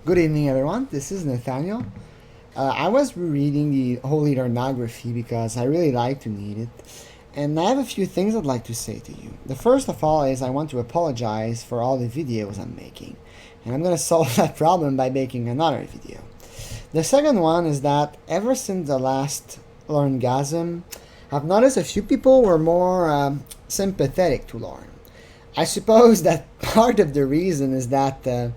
Good evening, everyone. This is Nathaniel. I was rereading the Holy Lorneography because I really like to read it, and I have a few things I'd like to say to you. The first of all is I want to apologize for all the videos I'm making, and I'm gonna solve that problem by making another video. The second one is that ever since the last Lornegasm, I've noticed a few people were more sympathetic to Lorne. I suppose that part of the reason is that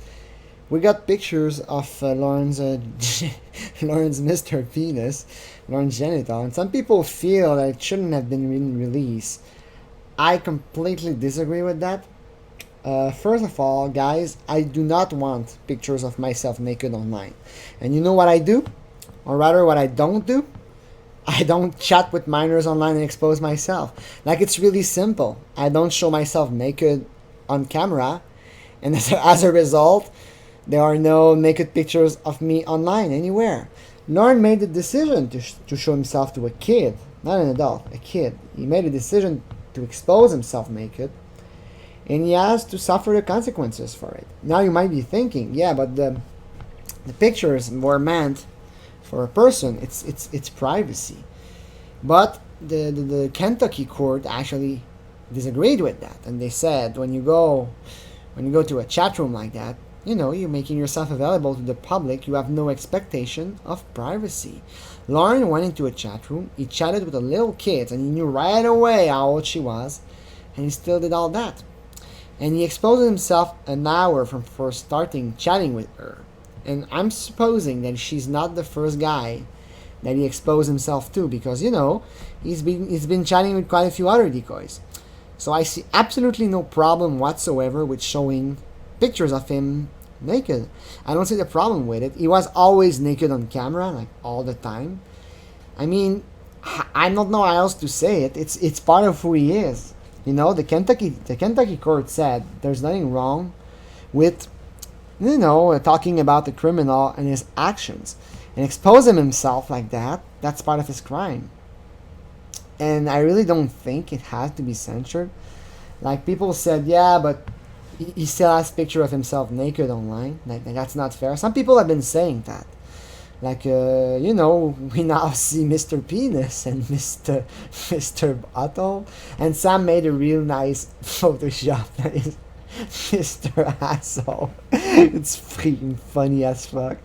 we got pictures of Lorne's Mr. Penis, Lorne's genital, and some people feel that it shouldn't have been released. I completely disagree with that. First of all, guys, I do not want pictures of myself naked online. And you know what I do? Or rather, what I don't do? I don't chat with minors online and expose myself. Like, it's really simple. I don't show myself naked on camera, and as a result, there are no naked pictures of me online anywhere. Lorne made the decision to show himself to a kid, not an adult, a kid. He made a decision to expose himself naked, and he has to suffer the consequences for it. Now you might be thinking, yeah, but the pictures were meant for a person. It's privacy. But the Kentucky court actually disagreed with that, and they said when you go to a chat room like that, you're making yourself available to the public. You have no expectation of privacy. Lorne went into a chat room. He chatted with a little kid, and he knew right away how old she was, and he still did all that. And he exposed himself an hour from first starting chatting with her. And I'm supposing that she's not the first guy that he exposed himself to, because he's been chatting with quite a few other decoys. So I see absolutely no problem whatsoever with showing pictures of him naked. I don't see the problem with it. He was always naked on camera, like all the time. I mean, I don't know how else to say it. It's part of who he is. The Kentucky court said there's nothing wrong with talking about the criminal and his actions, and exposing himself like that. That's part of his crime. And I really don't think it has to be censored. Like, people said, yeah, but he still has a picture of himself naked online. Like, that's not fair. Some people have been saying that. Like, we now see Mr. Penis and Mr. Butthole. And Sam made a real nice Photoshop that is Mr. Asshole. It's freaking funny as fuck.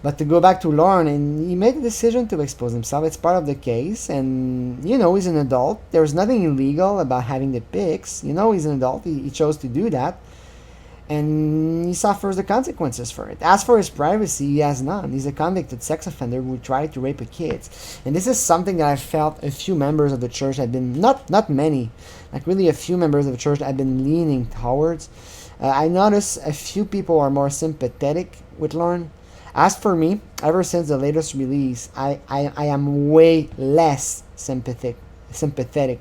But to go back to Lorne, and he made a decision to expose himself. It's part of the case, and he's an adult. There's nothing illegal about having the pics. He's an adult. He chose to do that, and he suffers the consequences for it. As for his privacy, he has none. He's a convicted sex offender who tried to rape a kid, and this is something that I felt a few members of the church had been not many, like really a few members of the church had been leaning towards. I noticed a few people are more sympathetic with Lorne. As for me, ever since the latest release, I am way less sympathetic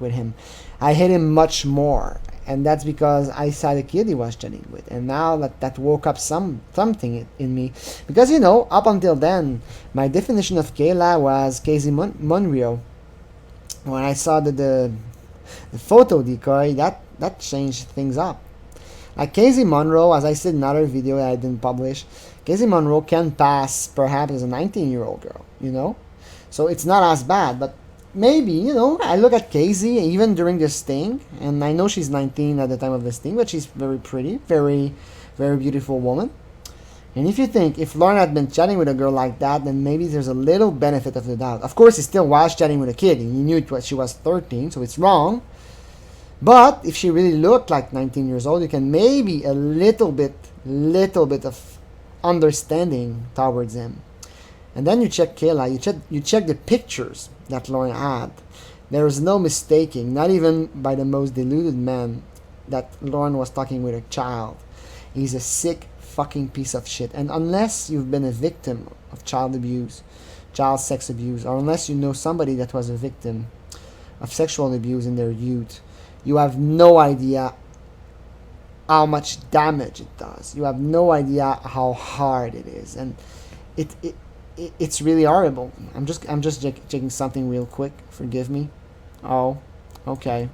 with him. I hate him much more, and that's because I saw the kid he was chatting with, and now that woke up something in me. Because up until then, my definition of Kayla was Casey Monroe. When I saw the photo decoy, that changed things up. Like Casey Monroe, as I said in another video that I didn't publish, Casey Monroe can pass perhaps as a 19-year-old girl, So it's not as bad, but maybe, I look at Casey even during this sting, and I know she's 19 at the time of the sting, but she's very pretty, very, very beautiful woman. And if you think, if Lorne had been chatting with a girl like that, then maybe there's a little benefit of the doubt. Of course, he still was chatting with a kid, and he knew she was 13, so it's wrong. But if she really looked like 19 years old, you can maybe a little bit of understanding towards him. And then you check Kayla, you check the pictures that Lorne had. There is no mistaking, not even by the most deluded man, that Lorne was talking with a child. He's a sick fucking piece of shit. And unless you've been a victim of child abuse, child sex abuse, or unless you know somebody that was a victim of sexual abuse in their youth, you have no idea how much damage it does. You have no idea how hard it is, and it's really horrible. I'm just checking something real quick. Forgive me. Oh, okay.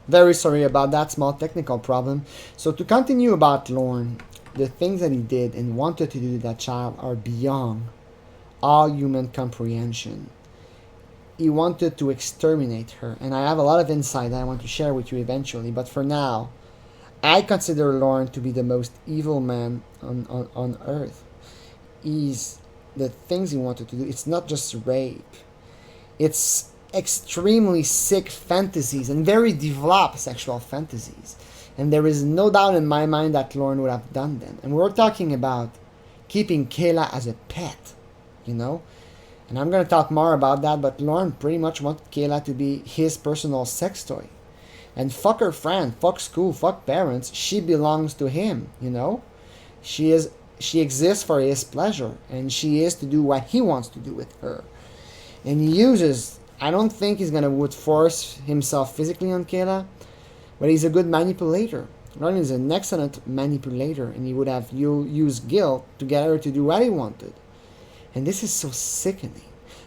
Very sorry about that small technical problem. So to continue about Lorne, the things that he did and wanted to do to that child are beyond all human comprehension. He wanted to exterminate her, and I have a lot of insight that I want to share with you eventually. But for now, I consider Lorne to be the most evil man on earth. He's the things he wanted to do. It's not just rape. It's extremely sick fantasies and very developed sexual fantasies. And there is no doubt in my mind that Lorne would have done them. And we're talking about keeping Kayla as a pet, you know? And I'm going to talk more about that, but Lorne pretty much wanted Kayla to be his personal sex toy. And fuck her friend, fuck school, fuck parents, she belongs to him, you know? She exists for his pleasure, and she is to do what he wants to do with her. And he uses, I don't think he's gonna would force himself physically on Kayla, but he's a good manipulator. Lorne is an excellent manipulator, and he would have used guilt to get her to do what he wanted. And this is so sickening.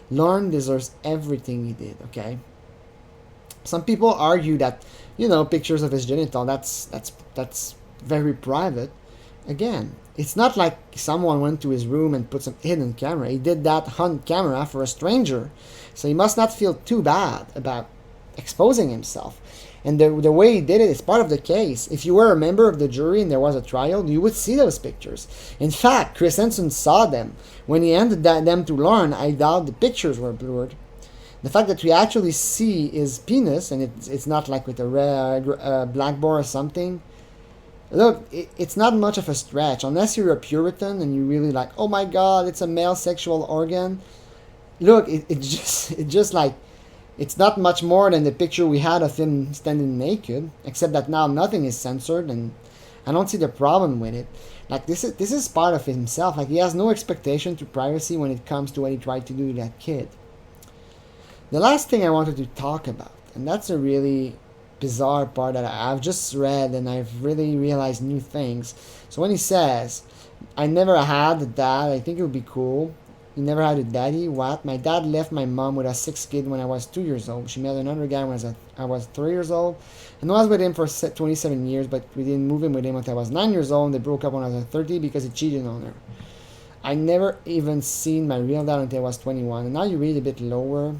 Lorne deserves everything he did, okay? Some people argue that, you know, pictures of his genital, that's very private. Again, it's not like someone went to his room and put some hidden camera. He did that on camera for a stranger. So he must not feel too bad about exposing himself. And the way he did it is part of the case. If you were a member of the jury and there was a trial, you would see those pictures. In fact, Chris Henson saw them. When he handed them to Lorne, I doubt the pictures were blurred. The fact that we actually see his penis, and it's not like with a red, blackboard or something. Look, it's not much of a stretch. Unless you're a Puritan and you really like, oh my god, it's a male sexual organ. Look, it's just like, it's not much more than the picture we had of him standing naked, except that now nothing is censored, and I don't see the problem with it. Like, this is part of himself. Like, he has no expectation to privacy when it comes to what he tried to do to that kid. The last thing I wanted to talk about, and that's a really bizarre part that I've just read and I've really realized new things. So when he says, I never had a dad, I think it would be cool. You never had a daddy? What? My dad left my mom with a 6th kid when I was 2 years old. She met another guy when I was 3 years old. And I was with him for 27 years, but we didn't move in with him until I was 9 years old. And they broke up when I was 30 because he cheated on her. I never even seen my real dad until I was 21. And now you read a bit lower.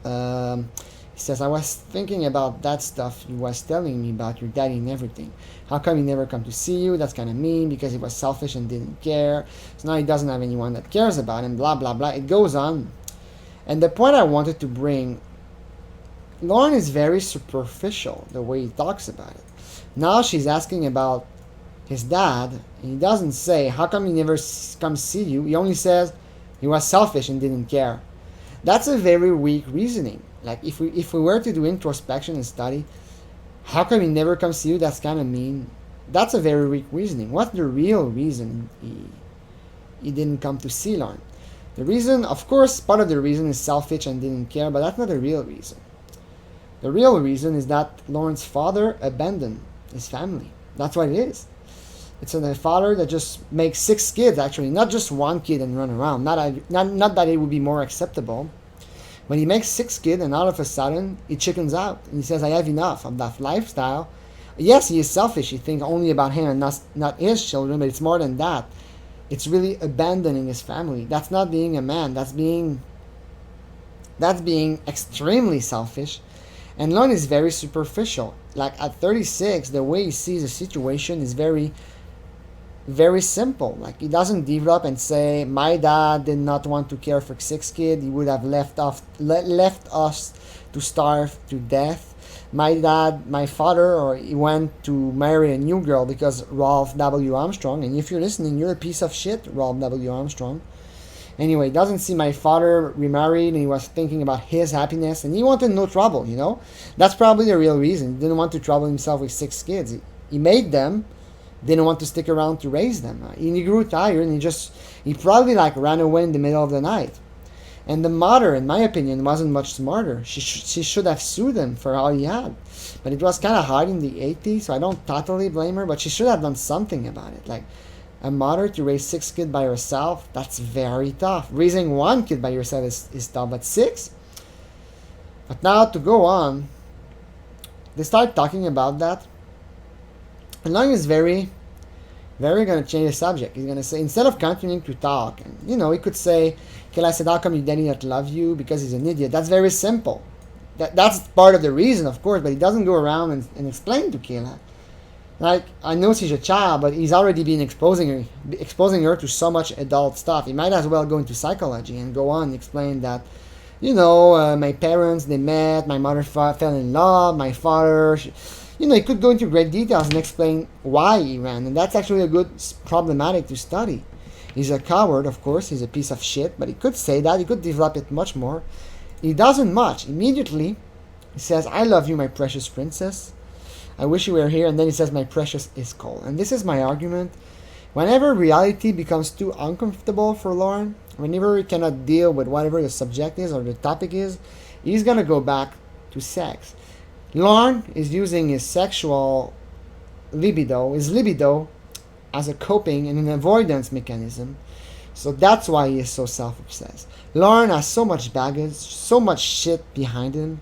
He says, I was thinking about that stuff you was telling me about your daddy and everything. How come he never come to see you? That's kind of mean because he was selfish and didn't care. So now he doesn't have anyone that cares about him, blah, blah, blah. It goes on. And the point I wanted to bring, Lorne is very superficial the way he talks about it. Now she's asking about his dad, and he doesn't say, how come he never come see you? He only says he was selfish and didn't care. That's a very weak reasoning. Like, if we were to do introspection and study, how come he never comes see you? That's kind of mean. That's a very weak reasoning. What's the real reason he didn't come to see Lorne? The reason, of course, part of the reason is selfish and didn't care, but that's not the real reason. The real reason is that Lorne's father abandoned his family. That's what it is. It's a father that just makes 6 kids, actually, not just 1 kid and run around. Not that it would be more acceptable. When he makes 6 kids and all of a sudden he chickens out and he says, I have enough of that lifestyle. Yes, he is selfish. He thinks only about him and not his children, but it's more than that. It's really abandoning his family. That's not being a man. That's being extremely selfish. And Lorne is very superficial. Like, at 36, the way he sees the situation is very, very simple. Like, he doesn't develop and say, my dad did not want to care for 6 kids. He would have left us to starve to death. My father, or he went to marry a new girl because Ralph W. Armstrong. And if you're listening, you're a piece of shit, Ralph W. Armstrong. Anyway, he doesn't see my father remarried, and he was thinking about his happiness, and he wanted no trouble, you know? That's probably the real reason. He didn't want to trouble himself with 6 kids. He made them, didn't want to stick around to raise them. He grew tired, and he probably like ran away in the middle of the night. And the mother, in my opinion, wasn't much smarter. She should have sued him for all he had. But it was kind of hard in the 80s, so I don't totally blame her, but she should have done something about it. Like, a mother to raise 6 kids by herself, that's very tough. Raising 1 kid by yourself is tough, but 6? But now to go on, they start talking about that. And Lorne is very gonna change the subject. He's gonna say, instead of continuing to talk, and he could say, Kayla said, how come your daddy not love you? Because he's an idiot. That's very simple. That's part of the reason, of course, but he doesn't go around and explain to Kayla. Like, I know she's a child, but he's already been exposing her to so much adult stuff. He might as well go into psychology and go on and explain that, my parents, they met, my mother fell in love, my father, he could go into great details and explain why he ran, and that's actually a good problematic to study. He's a coward, of course, he's a piece of shit, but he could say that, he could develop it much more. He doesn't much. Immediately, he says, I love you, my precious princess. I wish you were here. And then he says, my precious is cold. And this is my argument. Whenever reality becomes too uncomfortable for Lorne, whenever he cannot deal with whatever the subject is or the topic is, he's going to go back to sex. Lorne is using his sexual libido, as a coping and an avoidance mechanism. So that's why he is so self-obsessed. Lorne has so much baggage, so much shit behind him.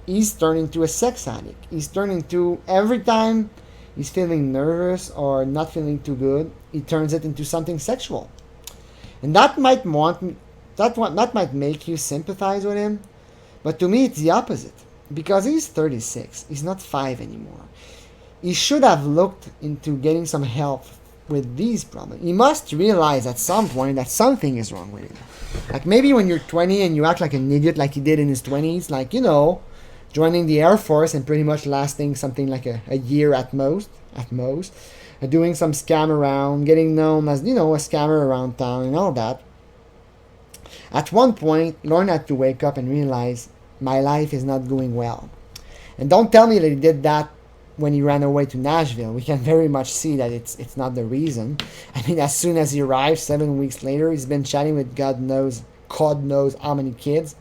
He's turning into a sex addict. He's turning to, every time he's feeling nervous or not feeling too good, he turns it into something sexual. And that might make you sympathize with him, but to me it's the opposite. Because he's 36, he's not 5 anymore. He should have looked into getting some help with these problems. He must realize at some point that something is wrong with him. Like maybe when you're 20 and you act like an idiot like he did in his 20s, like, joining the Air Force and pretty much lasting something like a year at most, doing some scam around, getting known as, a scammer around town and all that. At one point, Lorne had to wake up and realize, my life is not going well. And don't tell me that he did that when he ran away to Nashville. We can very much see that it's not the reason. I mean, as soon as he arrived, 7 weeks later, he's been chatting with God knows how many kids.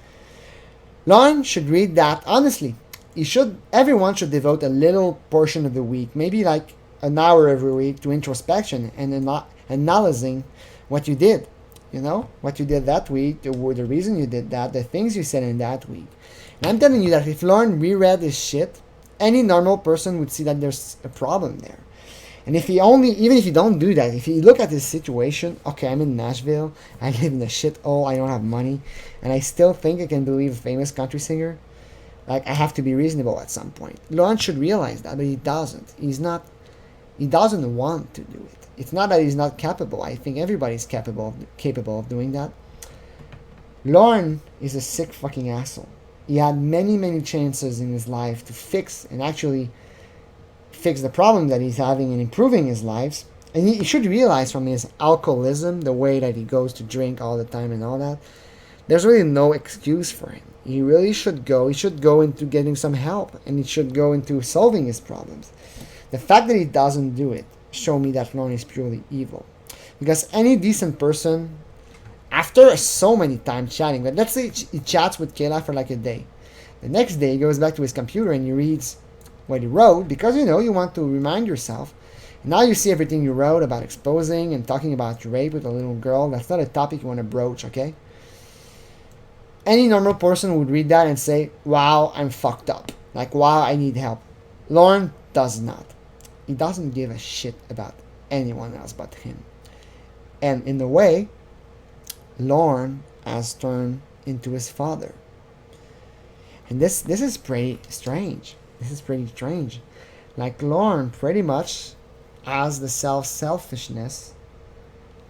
Lorne should read that honestly. Everyone should devote a little portion of the week, maybe like an hour every week, to introspection and analyzing what you did. What you did that week, the reason you did that, the things you said in that week. And I'm telling you that if Lorne reread his shit, any normal person would see that there's a problem there. And even if you don't do that, if you look at this situation, okay, I'm in Nashville, I live in a shithole, I don't have money, and I still think I can believe a famous country singer, like, I have to be reasonable at some point. Lorne should realize that, but he doesn't. He doesn't want to do it. It's not that he's not capable. I think everybody's capable of doing that. Lorne is a sick fucking asshole. He had many, many chances in his life to fix the problem that he's having and improving his life. And he should realize from his alcoholism, the way that he goes to drink all the time and all that, there's really no excuse for him. He really should go. He should go into getting some help, and he should go into solving his problems. The fact that he doesn't do it show me that Lorne is purely evil. Because any decent person, after so many times chatting, but let's say he chats with Kayla for like a day. The next day he goes back to his computer and he reads what he wrote, because you want to remind yourself. Now you see everything you wrote about exposing and talking about rape with a little girl. That's not a topic you want to broach, okay? Any normal person would read that and say, wow, I'm fucked up. Like, wow, I need help. Lorne does not. He doesn't give a shit about anyone else but him. And in a way, Lorne has turned into his father. And this is pretty strange. Like, Lorne pretty much has the selfishness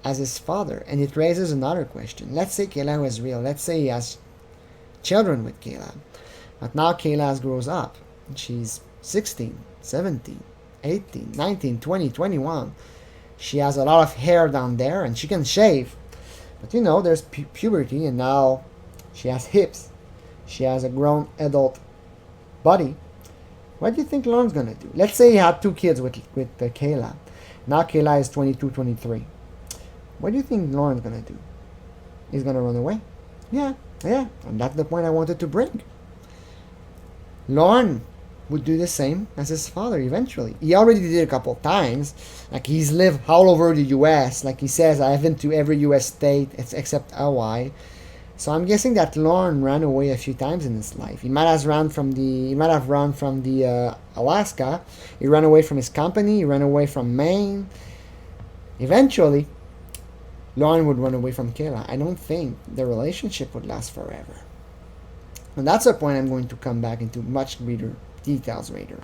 as his father. And it raises another question. Let's say Kayla was real. Let's say he has children with Kayla. But now Kayla grows up. She's 16, 17, 18, 19, 20, 21. She has a lot of hair down there and she can shave. But there's puberty, and now she has hips. She has a grown adult body. What do you think Lorne's going to do? Let's say he had 2 kids with Kayla. Now Kayla is 22, 23. What do you think Lorne's going to do? He's going to run away? Yeah. And that's the point I wanted to bring. Lorne would do the same as his father eventually. He already did it a couple of times. Like, he's lived all over the U.S. Like he says, I've been to every U.S. state except Hawaii. So I'm guessing that Lorne ran away a few times in his life. He might have run from the Alaska. He ran away from his company. He ran away from Maine. Eventually, Lorne would run away from Kayla. I don't think the relationship would last forever. And that's a point I'm going to come back into much greater details later.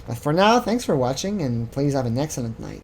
But for now, thanks for watching, and please have an excellent night.